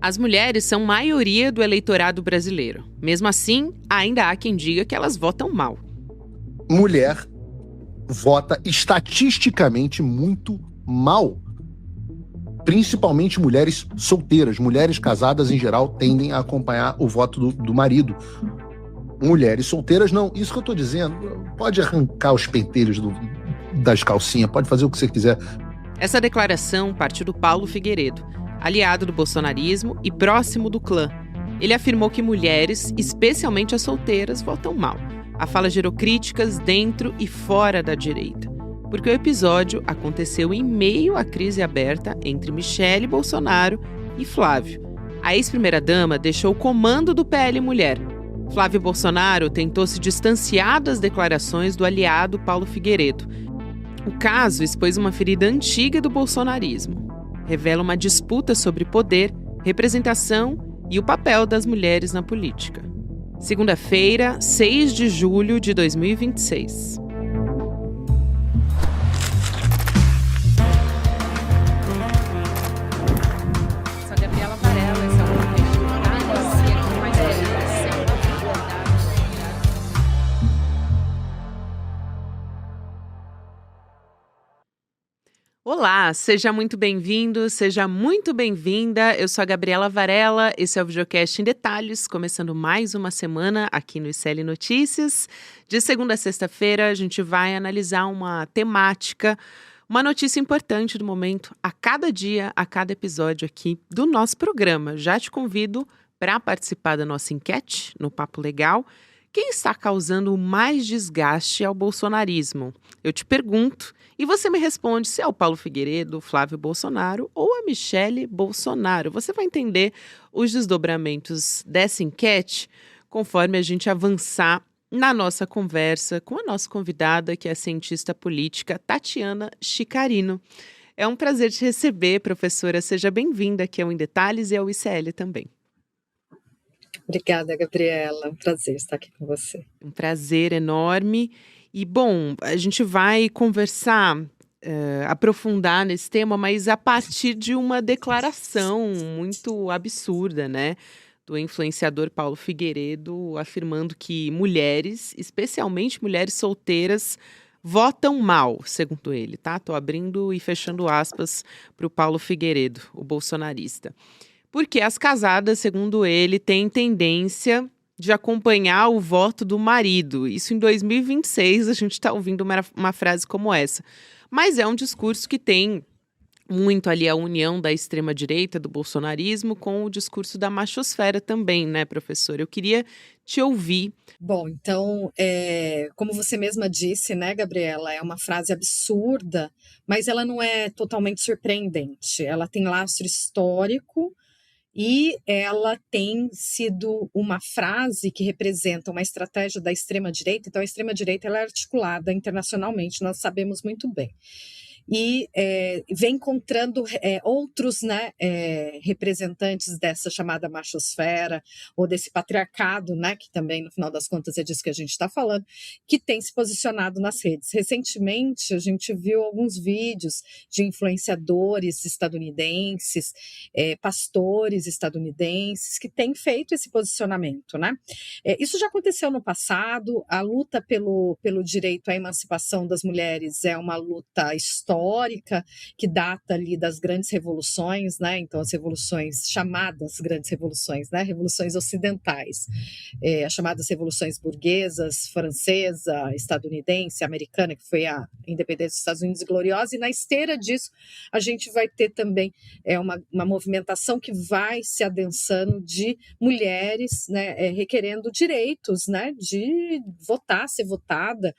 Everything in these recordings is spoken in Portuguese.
As mulheres são maioria do eleitorado brasileiro. Mesmo assim, ainda há quem diga que elas votam mal. Mulher vota estatisticamente muito mal. Principalmente mulheres solteiras. Mulheres casadas, em geral, tendem a acompanhar o voto do marido. Mulheres solteiras, não. Isso que eu tô dizendo, pode arrancar os pentelhos das calcinhas, pode fazer o que você quiser. Essa declaração partiu do Paulo Figueiredo, aliado do bolsonarismo e próximo do clã. Ele afirmou que mulheres, especialmente as solteiras, votam mal. A fala gerou críticas dentro e fora da direita, porque o episódio aconteceu em meio à crise aberta entre Michele Bolsonaro e Flávio. A ex-primeira-dama deixou o comando do PL Mulher. Flávio Bolsonaro tentou se distanciar das declarações do aliado Paulo Figueiredo. O caso expôs uma ferida antiga do bolsonarismo. Revela uma disputa sobre poder, representação e o papel das mulheres na política. Segunda-feira, 6 de julho de 2026. Sou a Gabriela Varela, esse é o podcast Democracia com mais educação. Olá, seja muito bem-vindo, seja muito bem-vinda. Eu sou a Gabriela Varela, esse é o Videocast em Detalhes, começando mais uma semana aqui no ICL Notícias. De segunda a sexta-feira, a gente vai analisar uma temática, uma notícia importante do momento, a cada dia, a cada episódio aqui do nosso programa. Já te convido para participar da nossa enquete no Papo Legal. Quem está causando mais desgaste ao bolsonarismo? Eu te pergunto e você me responde se é o Paulo Figueiredo, o Flávio Bolsonaro ou a Michele Bolsonaro. Você vai entender os desdobramentos dessa enquete conforme a gente avançar na nossa conversa com a nossa convidada, que é a cientista política Tatiana Chicarino. É um prazer te receber, professora. Seja bem-vinda aqui ao Em Detalhes e ao ICL também. Obrigada, Gabriela. Um prazer estar aqui com você. Um prazer enorme. E, bom, a gente vai conversar, aprofundar nesse tema, mas a partir de uma declaração muito absurda, né? Do influenciador Paulo Figueiredo, afirmando que mulheres, especialmente mulheres solteiras, votam mal, segundo ele, tá? Tô abrindo e fechando aspas para o Paulo Figueiredo, o bolsonarista. Porque as casadas, segundo ele, têm tendência de acompanhar o voto do marido. Isso em 2026, a gente está ouvindo uma frase como essa. Mas é um discurso que tem muito ali a união da extrema-direita, do bolsonarismo, com o discurso da machosfera também, né, professora? Eu queria te ouvir. Bom, então, como você mesma disse, né, Gabriela, é uma frase absurda, mas ela não é totalmente surpreendente. Ela tem lastro histórico e ela tem sido uma frase que representa uma estratégia da extrema-direita. Então, a extrema-direita ela é articulada internacionalmente, nós sabemos muito bem. E vem encontrando outros, né, representantes dessa chamada machosfera, ou desse patriarcado, né, que também, no final das contas, é disso que a gente está falando, que tem se posicionado nas redes. Recentemente, a gente viu alguns vídeos de influenciadores estadunidenses, pastores estadunidenses, que têm feito esse posicionamento, né? Isso já aconteceu no passado. A luta pelo direito à emancipação das mulheres é uma luta histórica, que data ali das grandes revoluções, né? Então, as revoluções chamadas grandes revoluções, né? Revoluções ocidentais, as chamadas revoluções burguesas, francesa, estadunidense, americana, que foi a independência dos Estados Unidos gloriosa, e na esteira disso a gente vai ter também uma movimentação que vai se adensando de mulheres, né, requerendo direitos, né, de votar, ser votada,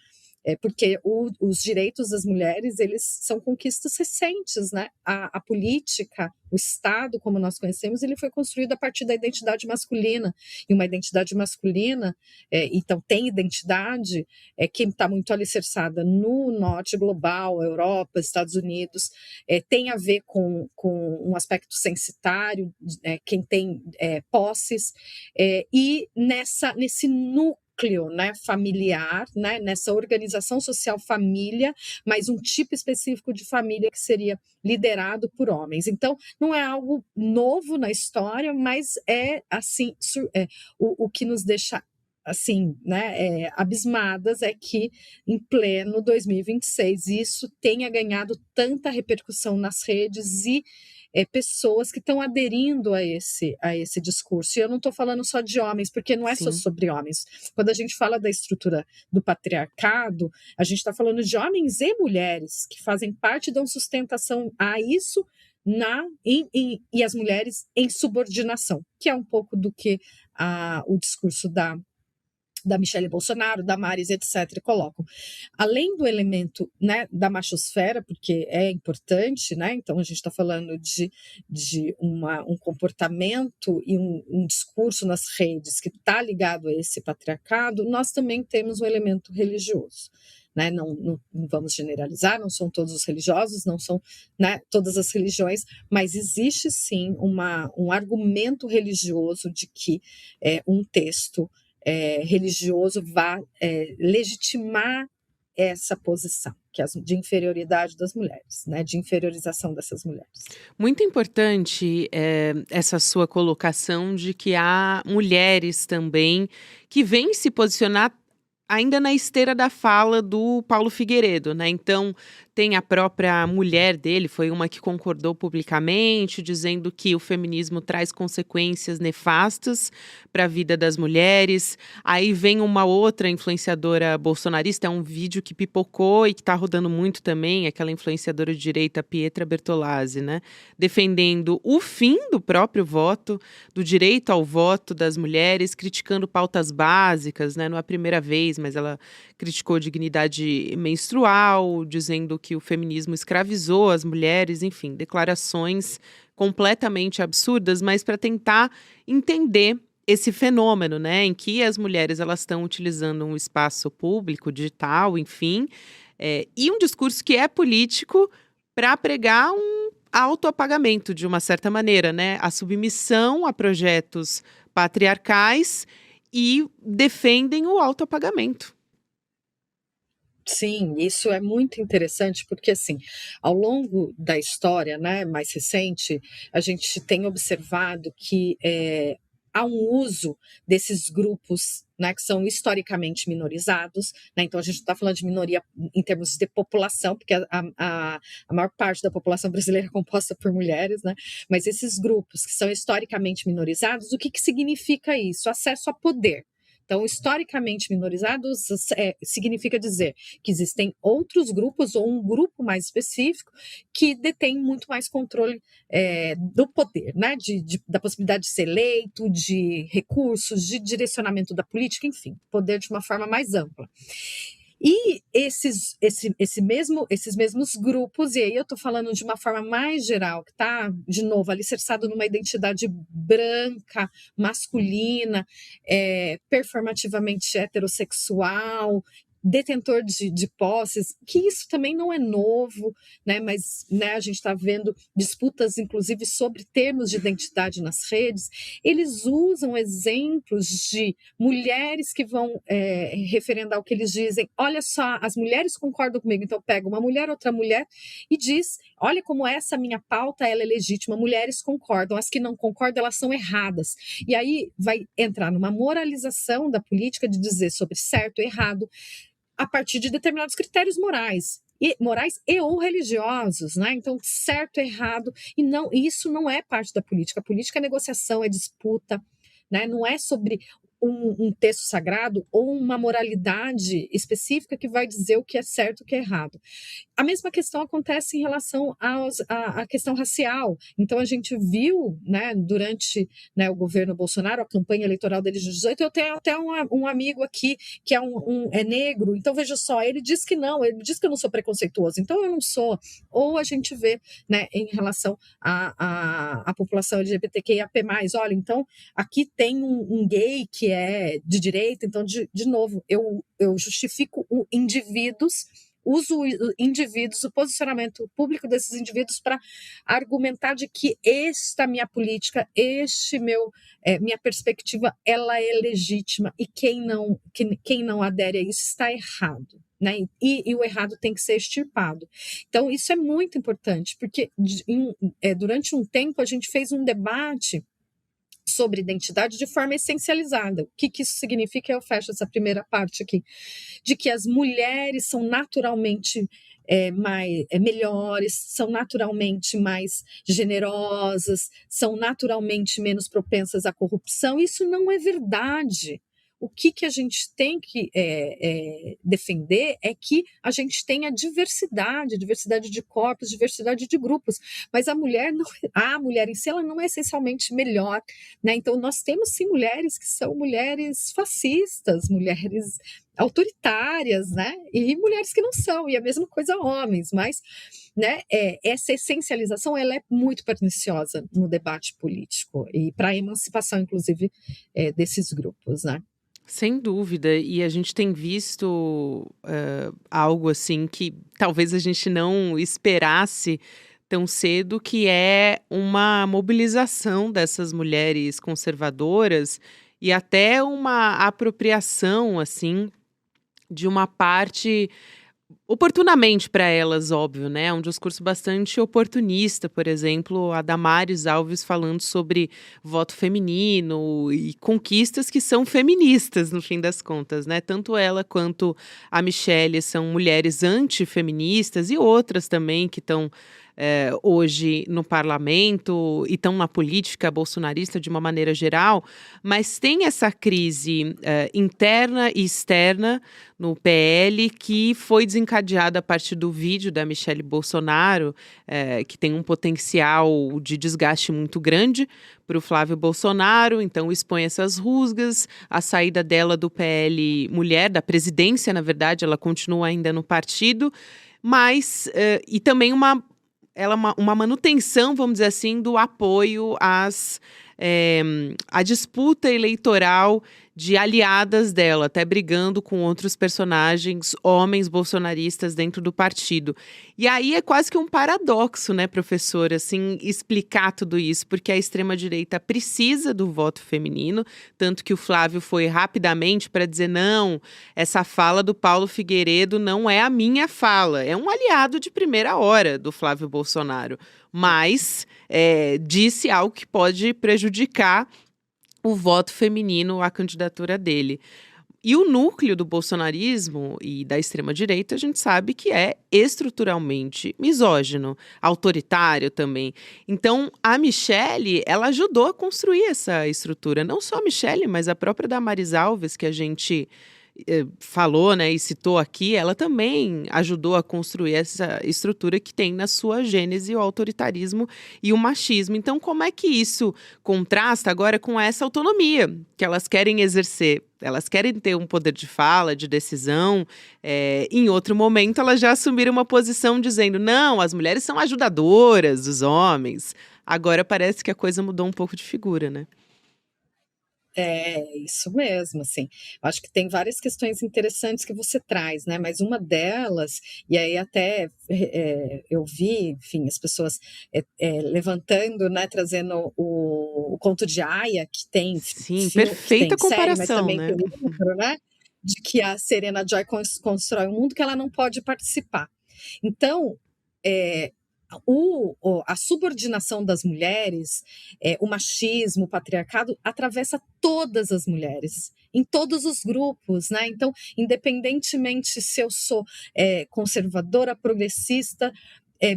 porque os direitos das mulheres, eles são conquistas recentes, né? A política, o Estado, como nós conhecemos, ele foi construído a partir da identidade masculina, e uma identidade masculina, então tem identidade, que está muito alicerçada no norte global, Europa, Estados Unidos, tem a ver com um aspecto censitário, quem tem posses, e nesse núcleo núcleo, né, familiar, né, nessa organização social família, mas um tipo específico de família que seria liderado por homens. Então, não é algo novo na história, mas é assim, o que nos deixa assim, né, abismadas é que em pleno 2026 isso tenha ganhado tanta repercussão nas redes e pessoas que estão aderindo a esse discurso. E eu não estou falando só de homens, porque não é só Sim. sobre homens. Quando a gente fala da estrutura do patriarcado, a gente está falando de homens e mulheres que fazem parte, dão sustentação a isso e as mulheres em subordinação, que é um pouco do que o discurso da Michelle Bolsonaro, da Maris, etc., colocam. Além do elemento, né, da machosfera, porque é importante, né, então a gente está falando de um comportamento e um discurso nas redes que está ligado a esse patriarcado, nós também temos um elemento religioso. Né, não vamos generalizar, não são todos os religiosos, não são, né, todas as religiões, mas existe sim um argumento religioso de que um texto religioso vá legitimar essa posição, que é de inferioridade das mulheres, né, de inferiorização dessas mulheres. Muito importante essa sua colocação de que há mulheres também que vêm se posicionar ainda na esteira da fala do Paulo Figueiredo, né? Então, tem a própria mulher dele, foi uma que concordou publicamente, dizendo que o feminismo traz consequências nefastas para a vida das mulheres. Aí vem uma outra influenciadora bolsonarista, é um vídeo que pipocou e que está rodando muito também, aquela influenciadora de direita, Pietra Bertolazzi, né? Defendendo o fim do próprio voto, do direito ao voto das mulheres, criticando pautas básicas, né? Não é a primeira vez, mas ela criticou dignidade menstrual, dizendo que o feminismo escravizou as mulheres, enfim, declarações completamente absurdas, mas para tentar entender esse fenômeno, né, em que as mulheres elas estão utilizando um espaço público, digital, enfim, e um discurso que é político para pregar um autoapagamento, de uma certa maneira, né, a submissão a projetos patriarcais e defendem o autoapagamento. Sim, isso é muito interessante, porque assim, ao longo da história, né, mais recente, a gente tem observado que há um uso desses grupos, né, que são historicamente minorizados, né, então a gente não está falando de minoria em termos de população, porque a maior parte da população brasileira é composta por mulheres, né, mas esses grupos que são historicamente minorizados, o que significa isso? Acesso a poder. Então, historicamente minorizados significa dizer que existem outros grupos ou um grupo mais específico que detém muito mais controle do poder, né? Da possibilidade de ser eleito, de recursos, de direcionamento da política, enfim, poder de uma forma mais ampla. E esses mesmos grupos, e aí eu estou falando de uma forma mais geral, que está, de novo, alicerçado numa identidade branca, masculina, performativamente heterossexual, detentor de posses, que isso também não é novo, né, mas né, a gente está vendo disputas, inclusive, sobre termos de identidade nas redes. Eles usam exemplos de mulheres que vão referendar o que eles dizem. Olha só, as mulheres concordam comigo, então pega uma mulher, outra mulher, e diz, olha como essa minha pauta ela é legítima, mulheres concordam, as que não concordam, elas são erradas. E aí vai entrar numa moralização da política de dizer sobre certo e errado, a partir de determinados critérios morais e ou religiosos, né? Então, certo, errado, e isso não é parte da política. A política é negociação, é disputa, né? Não é sobre um texto sagrado ou uma moralidade específica que vai dizer o que é certo e o que é errado. A mesma questão acontece em relação à questão racial. Então, a gente viu, né, durante o governo Bolsonaro, a campanha eleitoral dele de 2018, eu tenho até um amigo aqui que é negro, então veja só, ele diz que não, ele diz que eu não sou preconceituoso, então eu não sou. Ou a gente vê, né, em relação à população LGBTQIAP+, olha, então aqui tem um gay que é de direita, então, de novo, eu justifico indivíduos os indivíduos, o posicionamento público desses indivíduos para argumentar de que esta minha política, minha perspectiva, ela é legítima e quem não adere a isso está errado. Né? E o errado tem que ser extirpado. Então, isso é muito importante, porque durante um tempo a gente fez um debate sobre identidade de forma essencializada. O que isso significa? Eu fecho essa primeira parte aqui, de que as mulheres são naturalmente melhores, são naturalmente mais generosas, são naturalmente menos propensas à corrupção. Isso não é verdade. O que a gente tem que defender é que a gente tenha diversidade de corpos, diversidade de grupos, mas a mulher em si ela não é essencialmente melhor, né? Então nós temos sim mulheres que são mulheres fascistas, mulheres autoritárias, né? E mulheres que não são, e a mesma coisa homens, mas né, essa essencialização ela é muito perniciosa no debate político e para a emancipação, inclusive, desses grupos, né? Sem dúvida, e a gente tem visto algo assim que talvez a gente não esperasse tão cedo, que é uma mobilização dessas mulheres conservadoras e até uma apropriação assim de uma parte oportunamente para elas, óbvio, né? Um discurso bastante oportunista, por exemplo, a Damares Alves falando sobre voto feminino e conquistas que são feministas, no fim das contas, né? Tanto ela quanto a Michelle são mulheres antifeministas e outras também que estão hoje no parlamento e estão na política bolsonarista de uma maneira geral, mas tem essa crise interna e externa no PL que foi desencadeada a partir do vídeo da Michelle Bolsonaro, que tem um potencial de desgaste muito grande para o Flávio Bolsonaro, então expõe essas rusgas, a saída dela do PL mulher, da presidência, na verdade, ela continua ainda no partido, mas e também uma manutenção, vamos dizer assim, do apoio à disputa eleitoral de aliadas dela, até brigando com outros personagens, homens bolsonaristas dentro do partido. E aí é quase que um paradoxo, né, professor, assim, explicar tudo isso, porque a extrema-direita precisa do voto feminino, tanto que o Flávio foi rapidamente para dizer, não, essa fala do Paulo Figueiredo não é a minha fala, é um aliado de primeira hora do Flávio Bolsonaro, mas disse algo que pode prejudicar o voto feminino à candidatura dele. E o núcleo do bolsonarismo e da extrema-direita, a gente sabe que é estruturalmente misógino, autoritário também. Então, a Michelle, ela ajudou a construir essa estrutura. Não só a Michelle, mas a própria Damares Alves, que a gente falou, né, e citou aqui, ela também ajudou a construir essa estrutura que tem na sua gênese o autoritarismo e o machismo. Então, como é que isso contrasta agora com essa autonomia que elas querem exercer? Elas querem ter um poder de fala, de decisão. Em outro momento, elas já assumiram uma posição dizendo, não, as mulheres são ajudadoras dos homens. Agora parece que a coisa mudou um pouco de figura, né? É isso mesmo, assim. Acho que tem várias questões interessantes que você traz, né? Mas uma delas, e aí até eu vi, enfim, as pessoas levantando, né? Trazendo o conto de Aya, que tem Sim, filme, perfeita que tem série, mas comparação, também né? tem livro, né? De que a Serena Joy constrói um mundo que ela não pode participar. Então, a subordinação das mulheres, o machismo, o patriarcado, atravessa todas as mulheres, em todos os grupos, né? Então, independentemente se eu sou conservadora, progressista,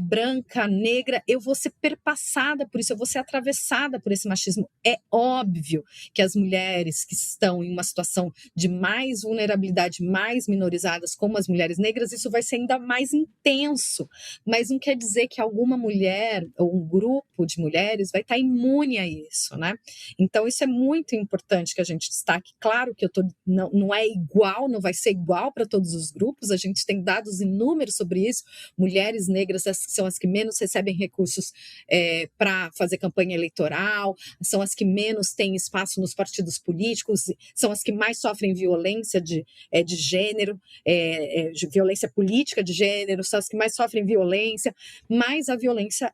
branca, negra, eu vou ser perpassada por isso, eu vou ser atravessada por esse machismo. É óbvio que as mulheres que estão em uma situação de mais vulnerabilidade, mais minorizadas, como as mulheres negras, isso vai ser ainda mais intenso, mas não quer dizer que alguma mulher ou um grupo de mulheres vai estar imune a isso, né? Então isso é muito importante que a gente destaque. Claro que não é igual, não vai ser igual para todos os grupos, a gente tem dados inúmeros sobre isso, mulheres negras são as que menos recebem recursos para fazer campanha eleitoral, são as que menos têm espaço nos partidos políticos, são as que mais sofrem violência de gênero, de violência política de gênero, são as que mais sofrem violência, mas a violência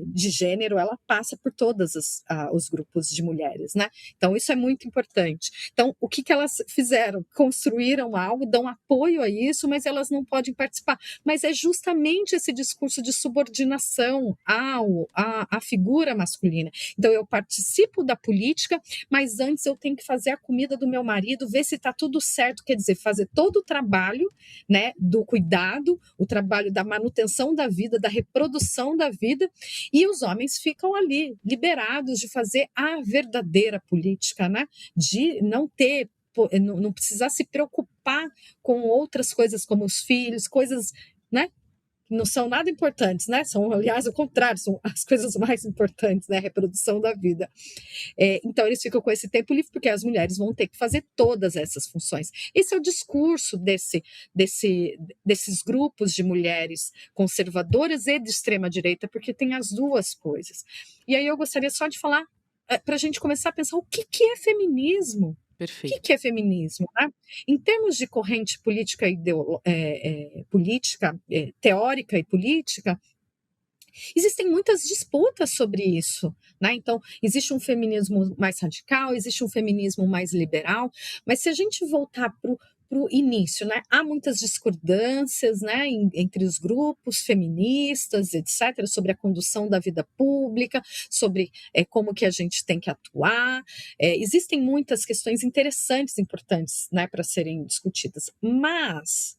de gênero, ela passa por todos os grupos de mulheres, né? Então, isso é muito importante. Então, o que elas fizeram? Construíram algo, dão apoio a isso, mas elas não podem participar. Mas é justamente esse discurso de subordinação à figura masculina. Então, eu participo da política, mas antes eu tenho que fazer a comida do meu marido, ver se está tudo certo, quer dizer, fazer todo o trabalho, né, do cuidado, o trabalho da manutenção da vida, da reprodução da vida, e os homens ficam ali, liberados de fazer a verdadeira política, né? De não precisar se preocupar com outras coisas como os filhos, coisas, né, que não são nada importantes, né? São, aliás, o contrário, são as coisas mais importantes, né? A reprodução da vida. Então, eles ficam com esse tempo livre, porque as mulheres vão ter que fazer todas essas funções. Esse é o discurso desses grupos de mulheres conservadoras e de extrema-direita, porque tem as duas coisas. E aí eu gostaria só de falar, para a gente começar a pensar o que é feminismo. Perfeito. O que é feminismo? Né? Em termos de corrente política, teórica e política, existem muitas disputas sobre isso, né? Então, existe um feminismo mais radical, existe um feminismo mais liberal, mas se a gente voltar para o início, né? Há muitas discordâncias, né, entre os grupos feministas, etc., sobre a condução da vida pública, sobre como que a gente tem que atuar. Existem muitas questões interessantes, importantes, né, para serem discutidas, mas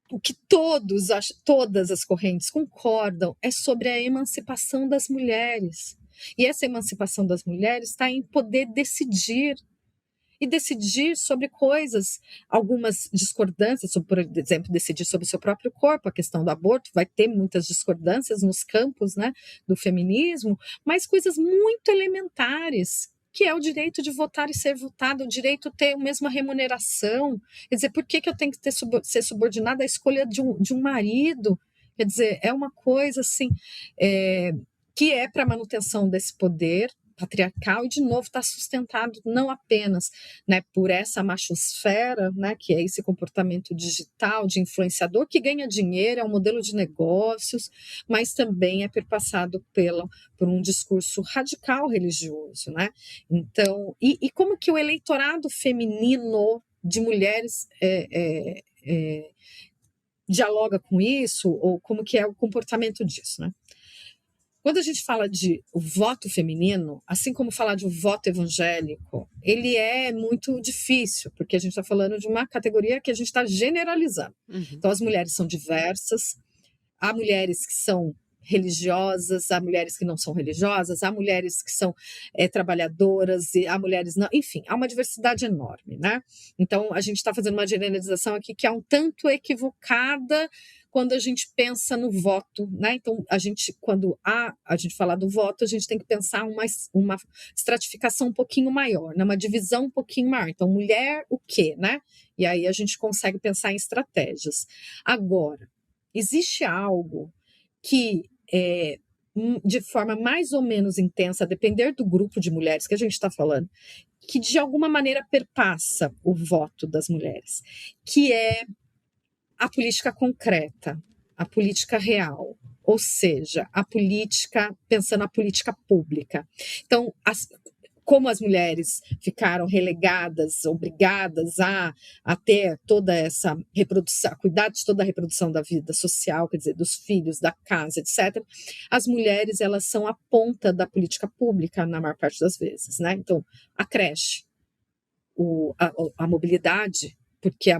o que todas as correntes concordam é sobre a emancipação das mulheres. E essa emancipação das mulheres está em poder decidir, e decidir sobre coisas, algumas discordâncias, por exemplo, decidir sobre o seu próprio corpo, a questão do aborto, vai ter muitas discordâncias nos campos, né, do feminismo, mas coisas muito elementares, que é o direito de votar e ser votado, o direito a ter a mesma remuneração. Quer dizer, por que eu tenho que ser subordinada à escolha de um marido? Quer dizer, é uma coisa assim, que é para a manutenção desse poder patriarcal, e de novo está sustentado não apenas, né, por essa machosfera, né, que é esse comportamento digital de influenciador que ganha dinheiro, é um modelo de negócios, mas também é perpassado por um discurso radical religioso, né? Então, e como que o eleitorado feminino de mulheres dialoga com isso, ou como que é o comportamento disso, né? Quando a gente fala de voto feminino, assim como falar de um voto evangélico, ele é muito difícil, porque a gente está falando de uma categoria que a gente está generalizando. Uhum. Então, as mulheres são diversas, há mulheres que são religiosas, há mulheres que não são religiosas, há mulheres que são trabalhadoras, e há mulheres não, enfim, há uma diversidade enorme, né? Então, a gente está fazendo uma generalização aqui que é um tanto equivocada quando a gente pensa no voto, né? Então, quando a gente fala do voto, a gente tem que pensar uma estratificação um pouquinho maior, né? Uma divisão um pouquinho maior. Então, mulher, o quê, né? E aí a gente consegue pensar em estratégias. Agora, existe algo que, de forma mais ou menos intensa, a depender do grupo de mulheres que a gente está falando, que de alguma maneira perpassa o voto das mulheres, que é a política concreta, a política real, ou seja, a política, pensando a política pública. Então, como as mulheres ficaram relegadas, obrigadas a ter toda essa reprodução, a cuidar de toda a reprodução da vida social, quer dizer, dos filhos, da casa, etc., as mulheres, elas são a ponta da política pública na maior parte das vezes, né? Então, a creche, a mobilidade, porque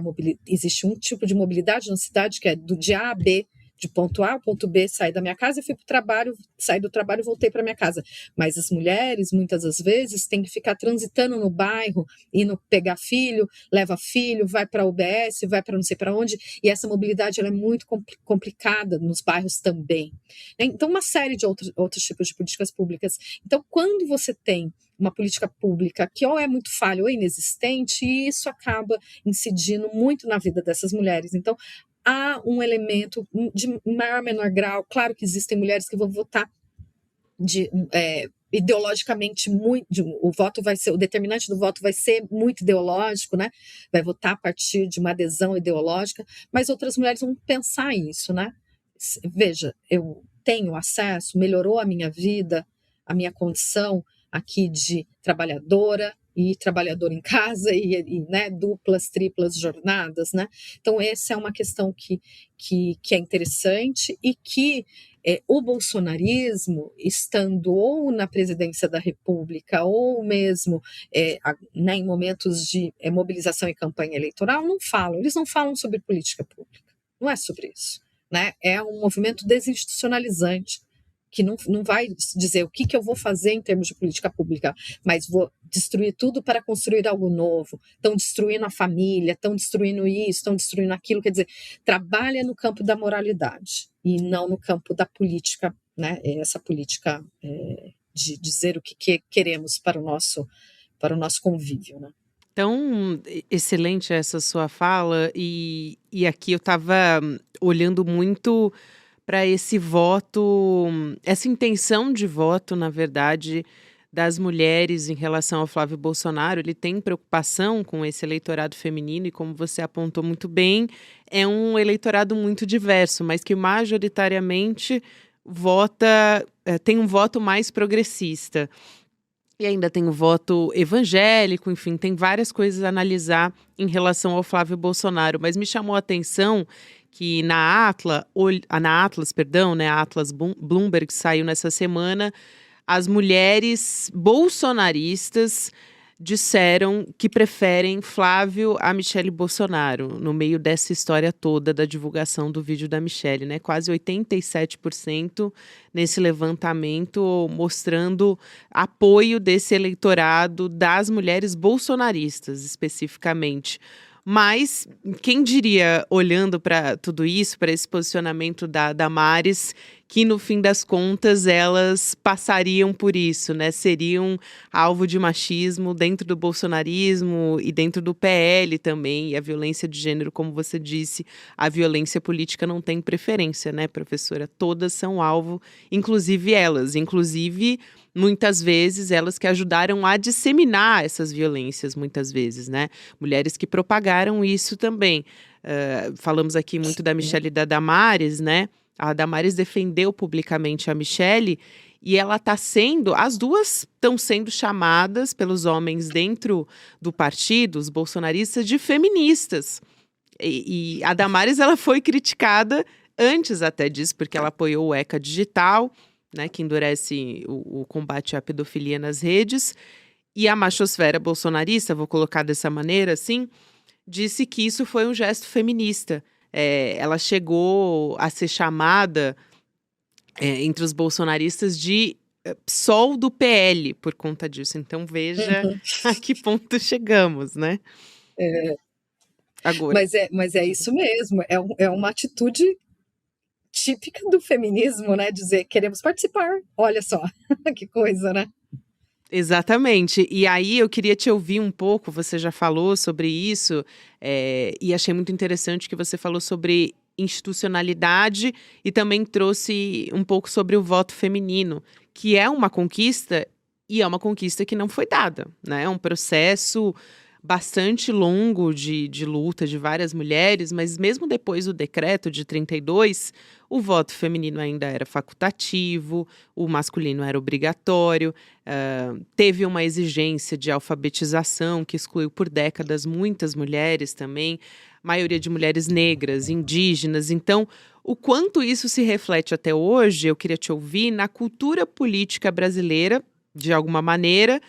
existe um tipo de mobilidade na cidade que é do dia A a B, de ponto A ao ponto B, saí da minha casa e fui para o trabalho, saí do trabalho e voltei para minha casa. Mas as mulheres, muitas das vezes, têm que ficar transitando no bairro, indo pegar filho, leva filho, vai para a UBS, vai para não sei para onde, e essa mobilidade ela é muito complicada nos bairros também. Então, uma série de outros tipos de políticas públicas. Então, quando você tem uma política pública que ou é muito falha ou inexistente, isso acaba incidindo muito na vida dessas mulheres. Então, há um elemento de maior ou menor grau. Claro que existem mulheres que vão votar ideologicamente muito, o determinante do voto vai ser muito ideológico, né? Vai votar a partir de uma adesão ideológica, mas outras mulheres vão pensar isso, né? Veja, eu tenho acesso, melhorou a minha vida, a minha condição aqui de trabalhadora e trabalhadora em casa né, duplas, triplas jornadas, né? Então essa é uma questão que é interessante e que o bolsonarismo, estando ou na presidência da República ou mesmo né, em momentos de mobilização e campanha eleitoral, eles não falam sobre política pública, não é sobre isso, né? É um movimento desinstitucionalizante, que não vai dizer o que eu vou fazer em termos de política pública, mas vou destruir tudo para construir algo novo. Estão destruindo a família, estão destruindo isso, estão destruindo aquilo. Quer dizer, trabalha no campo da moralidade e não no campo da política, né? Essa política de dizer o que queremos para o nosso convívio, né? Então, excelente essa sua fala, e aqui eu estava olhando muito para esse voto, essa intenção de voto, na verdade, das mulheres em relação ao Flávio Bolsonaro. Ele tem preocupação com esse eleitorado feminino e, como você apontou muito bem, é um eleitorado muito diverso, mas que majoritariamente tem um voto mais progressista. E ainda tem o voto evangélico, enfim, tem várias coisas a analisar em relação ao Flávio Bolsonaro. Mas me chamou a atenção que na Atlas, né, a Atlas Bloomberg saiu nessa semana, as mulheres bolsonaristas disseram que preferem Flávio a Michele Bolsonaro, no meio dessa história toda da divulgação do vídeo da Michele, né? Quase 87% nesse levantamento, mostrando apoio desse eleitorado das mulheres bolsonaristas, especificamente. Mas quem diria, olhando para tudo isso, para esse posicionamento da Damares, que no fim das contas elas passariam por isso, né? Seriam alvo de machismo dentro do bolsonarismo e dentro do PL também. E a violência de gênero, como você disse, a violência política não tem preferência, né, professora? Todas são alvo, inclusive elas. Inclusive, muitas vezes, elas que ajudaram a disseminar essas violências, muitas vezes, né? Mulheres que propagaram isso também. Falamos aqui muito da Michele e da Damares, né? A Damares defendeu publicamente a Michele e ela as duas estão sendo chamadas pelos homens dentro do partido, os bolsonaristas, de feministas. E a Damares, ela foi criticada antes até disso, porque ela apoiou o ECA Digital, né, que endurece o combate à pedofilia nas redes, e a machosfera bolsonarista, vou colocar dessa maneira, assim, disse que isso foi um gesto feminista. Ela chegou a ser chamada entre os bolsonaristas de sol do PL por conta disso. Então veja a que ponto chegamos, né? Agora. Mas é isso mesmo, é uma atitude típica do feminismo, né? Dizer, queremos participar. Olha só, que coisa, né? Exatamente. E aí eu queria te ouvir um pouco, você já falou sobre isso, e achei muito interessante que você falou sobre institucionalidade e também trouxe um pouco sobre o voto feminino, que é uma conquista e é uma conquista que não foi dada, né? É um processo bastante longo de luta de várias mulheres, mas mesmo depois do decreto de 32, o voto feminino ainda era facultativo, o masculino era obrigatório, teve uma exigência de alfabetização que excluiu por décadas muitas mulheres também, maioria de mulheres negras, indígenas. Então, o quanto isso se reflete até hoje, eu queria te ouvir, na cultura política brasileira, de alguma maneira.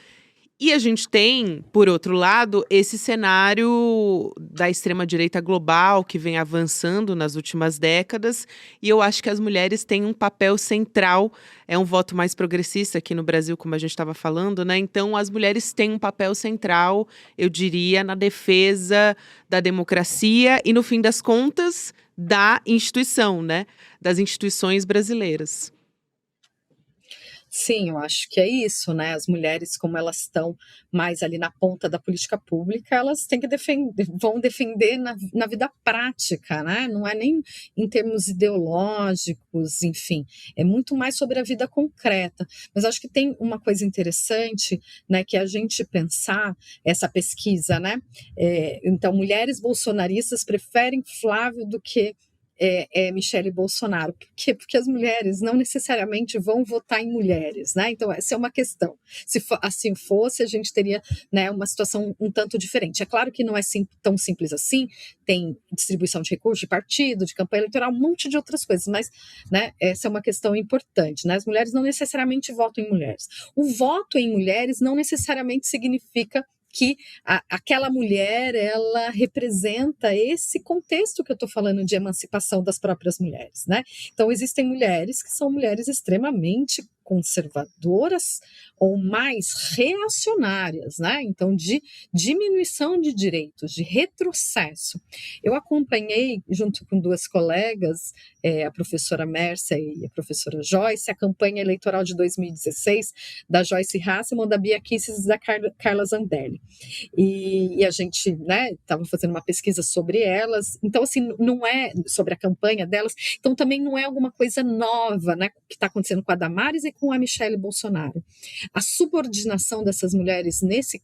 E a gente tem, por outro lado, esse cenário da extrema-direita global que vem avançando nas últimas décadas, e eu acho que as mulheres têm um papel central, é um voto mais progressista aqui no Brasil, como a gente estava falando, né? Então, as mulheres têm um papel central, eu diria, na defesa da democracia e, no fim das contas, da instituição, né? Das instituições brasileiras. Sim, eu acho que é isso, né? As mulheres, como elas estão mais ali na ponta da política pública, elas têm que vão defender na vida prática, né? Não é nem em termos ideológicos, enfim, é muito mais sobre a vida concreta. Mas acho que tem uma coisa interessante, né? Que é a gente pensar essa pesquisa, né? Então, mulheres bolsonaristas preferem Flávio do que Michele Bolsonaro. Por quê? Porque as mulheres não necessariamente vão votar em mulheres, né? Então, essa é uma questão. Se assim fosse, a gente teria, né, uma situação um tanto diferente. É claro que não é tão simples assim, tem distribuição de recursos de partido, de campanha eleitoral, um monte de outras coisas, mas, né, essa é uma questão importante, né? As mulheres não necessariamente votam em mulheres. O voto em mulheres não necessariamente significa que aquela mulher, ela representa esse contexto que eu estou falando de emancipação das próprias mulheres, né? Então, existem mulheres que são mulheres extremamente conservadoras ou mais reacionárias, né? Então, de diminuição de direitos, de retrocesso. Eu acompanhei, junto com duas colegas, a professora Mércia e a professora Joyce, a campanha eleitoral de 2016 da Joyce Hasselmann, da Bia Kicis e da Carla Zambelli. E a gente, né, estava fazendo uma pesquisa sobre elas, então, assim, não é sobre a campanha delas, então também não é alguma coisa nova, né, que está acontecendo com a Damares e com a Michele Bolsonaro. A subordinação dessas mulheres nesse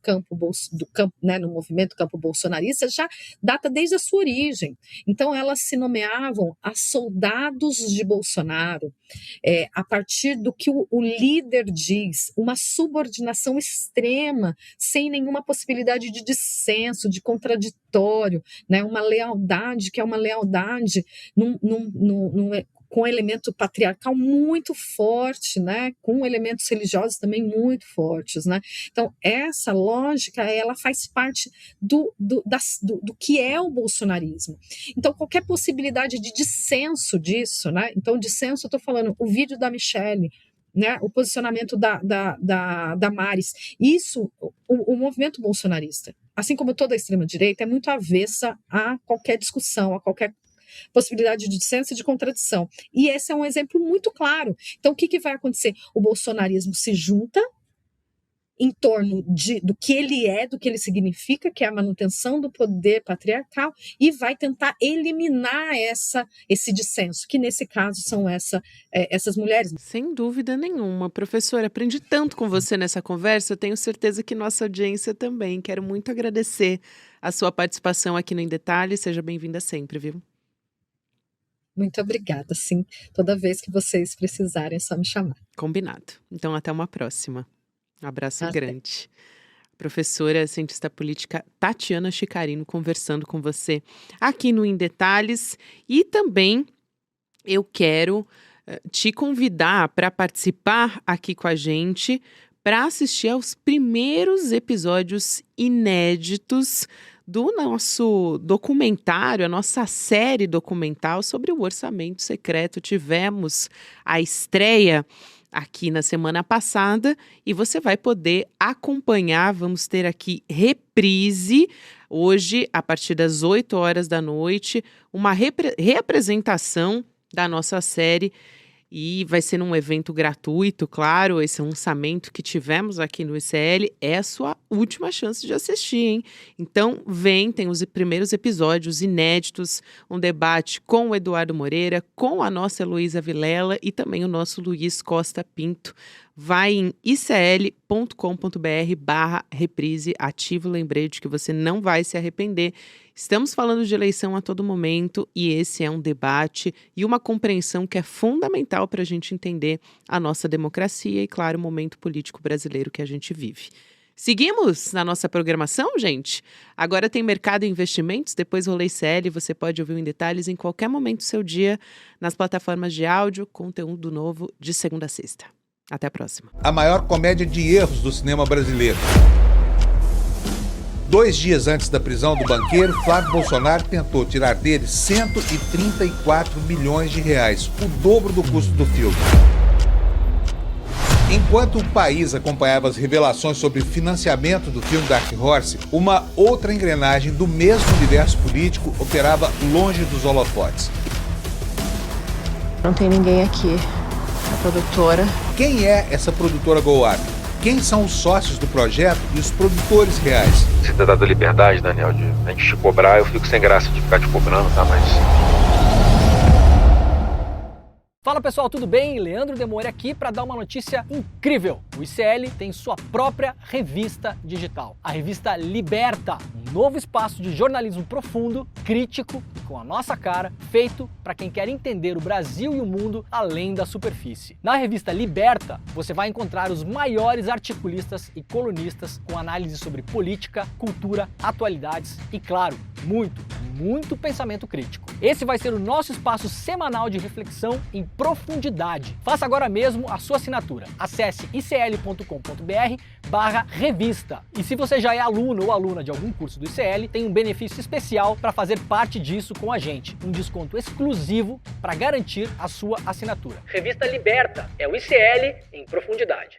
né, no movimento campo bolsonarista já data desde a sua origem. Então, elas se nomeavam as soldados de Bolsonaro, a partir do que o líder diz, uma subordinação extrema, sem nenhuma possibilidade de dissenso, de contraditório, né, uma lealdade que é uma lealdade com um elemento patriarcal muito forte, né, com elementos religiosos também muito fortes, né? Então, essa lógica, ela faz parte do que é o bolsonarismo. Então, qualquer possibilidade de dissenso disso, né? Então, dissenso, eu estou falando, o vídeo da Michele, né, o posicionamento da Maris, isso, o movimento bolsonarista, assim como toda a extrema-direita, é muito avessa a qualquer discussão, a qualquer possibilidade de dissenso e de contradição. E esse é um exemplo muito claro. Então, o que vai acontecer? O bolsonarismo se junta em torno do que ele é, do que ele significa, que é a manutenção do poder patriarcal, e vai tentar eliminar esse dissenso, que nesse caso são essas mulheres. Sem dúvida nenhuma. Professora, aprendi tanto com você nessa conversa, eu tenho certeza que nossa audiência também. Quero muito agradecer a sua participação aqui no Em Detalhe. Seja bem-vinda sempre, viu? Muito obrigada, sim. Toda vez que vocês precisarem, é só me chamar. Combinado. Então, até uma próxima. Um abraço grande. Professora, cientista política Tatiana Chicarino conversando com você aqui no Em Detalhes. E também eu quero te convidar para participar aqui com a gente para assistir aos primeiros episódios inéditos do nosso documentário, a nossa série documental sobre o orçamento secreto. Tivemos a estreia aqui na semana passada e você vai poder acompanhar. Vamos ter aqui reprise hoje, a partir das 8 horas da noite, uma reapresentação da nossa série. E vai ser num evento gratuito, claro. Esse lançamento que tivemos aqui no ICL é a sua última chance de assistir, hein? Então, tem os primeiros episódios inéditos, um debate com o Eduardo Moreira, com a nossa Heloísa Vilela e também o nosso Luiz Costa Pinto. Vai em icl.com.br/reprise, ativa o lembrete que você não vai se arrepender. Estamos falando de eleição a todo momento e esse é um debate e uma compreensão que é fundamental para a gente entender a nossa democracia e, claro, o momento político brasileiro que a gente vive. Seguimos na nossa programação, gente? Agora tem Mercado e Investimentos, depois Rolê CL, você pode ouvir Em Detalhes em qualquer momento do seu dia, nas plataformas de áudio, conteúdo novo de segunda a sexta. Até a próxima. A maior comédia de erros do cinema brasileiro. 2 dias antes da prisão do banqueiro, Flávio Bolsonaro tentou tirar dele 134 milhões de reais, o dobro do custo do filme. Enquanto o país acompanhava as revelações sobre o financiamento do filme Dark Horse, uma outra engrenagem do mesmo universo político operava longe dos holofotes. Não tem ninguém aqui. A produtora. Quem é essa produtora Go Up? Quem são os sócios do projeto e os produtores reais? Se ter dado liberdade, Daniel, de a gente te cobrar, eu fico sem graça de ficar te cobrando, tá? Mas... Fala pessoal, tudo bem? Leandro Demore aqui para dar uma notícia incrível. O ICL tem sua própria revista digital, a revista Liberta, um novo espaço de jornalismo profundo, crítico e com a nossa cara, feito para quem quer entender o Brasil e o mundo além da superfície. Na revista Liberta, você vai encontrar os maiores articulistas e colunistas com análise sobre política, cultura, atualidades e, claro, muito pensamento crítico. Esse vai ser o nosso espaço semanal de reflexão em profundidade. Faça agora mesmo a sua assinatura. Acesse icl.com.br/revista. E se você já é aluno ou aluna de algum curso do ICL, tem um benefício especial para fazer parte disso com a gente. Um desconto exclusivo para garantir a sua assinatura. Revista Liberta é o ICL em profundidade.